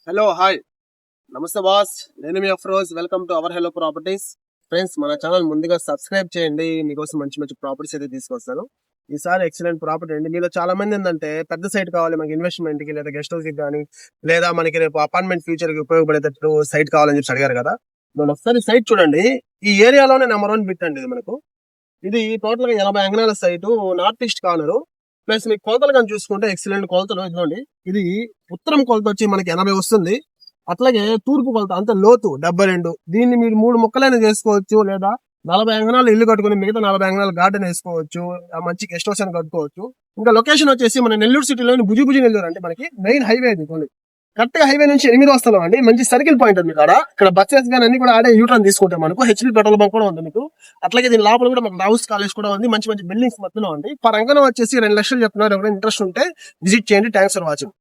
Hello hi నమస్తే boss. నేను మీ Afroz. Welcome to our hello properties. Friends, మన ఛానల్ ముందుగా సబ్స్క్రైబ్ చేయండి. మీకోసం మంచి మంచి ప్రాపర్టీస్ అయితే తీసుకొస్తాను. ఈసారి ఎక్సలెంట్ ప్రాపర్టీ అండి. మీలో చాలా మంది ఏంటంటే పెద్ద సైట్ కావాలి మనకి, ఇన్వెస్ట్మెంట్ కి లేదా గెస్ట్ హౌస్ కి కానీ, లేదా మనకి రేపు అపార్ట్మెంట్ ఫ్యూచర్ కి ఉపయోగపడేటట్టు సైట్ కావాలని చెప్పి అడిగారు కదా. మనం ఒకసారి సైట్ చూడండి. ఈ ఏరియాలోనే నెంబర్ 1 బిట్ అండి ఇది మనకు. ఇది టోటల్ గా 80 అంగనాల site, north east corner. Plus మీకు కొలతలు కానీ చూసుకుంటే ఎక్సలెంట్ కొలతలు. ఇదిగోండి, ఇది ఉత్తరం కొలత వచ్చి మనకి 80 వస్తుంది. అట్లాగే తూర్పు కొలత అంత లోతు 72. దీన్ని మీరు 3 ముక్కలైనా చేసుకోవచ్చు, లేదా 40 అంగనాలు ఇల్లు కట్టుకుని మిగతా 40 అంగనాలు గార్డెన్ వేసుకోవచ్చు. మంచి గెస్ట్ హౌస్ అని కట్టుకోవచ్చు. ఇంకా లొకేషన్ వచ్చేసి మన నెల్లూరు సిటీలోని భుజి నెల్లూరు అంటే మనకి మెయిన్ హైవే ఇది. కరెక్ట్ గా హైవే నుంచి 8 వస్తున్నాం అండి. మంచి సర్కిల్ పాయింట్ ఉంది ఇక్కడ. ఇక్కడ బస్సెస్ కానీ అన్ని కూడా ఆడే యూటర్న్ తీసుకుంటే మనకు హెచ్పీ పెట్రోల్ బంక్ కూడా ఉంది మీకు. అట్లాగే దీని లోపల కూడా మనకు హౌస్ కాలేజ్ కూడా ఉంది. మంచి మంచి బిల్డింగ్స్ మధ్యలో ఉంది. పర్ అంగనం వచ్చేసి 2 లక్షలు చెప్తున్నారు. ఎవరైనా ఇంట్రెస్ట్ ఉంటే విజిట్ చేయండి. Thanks for watching.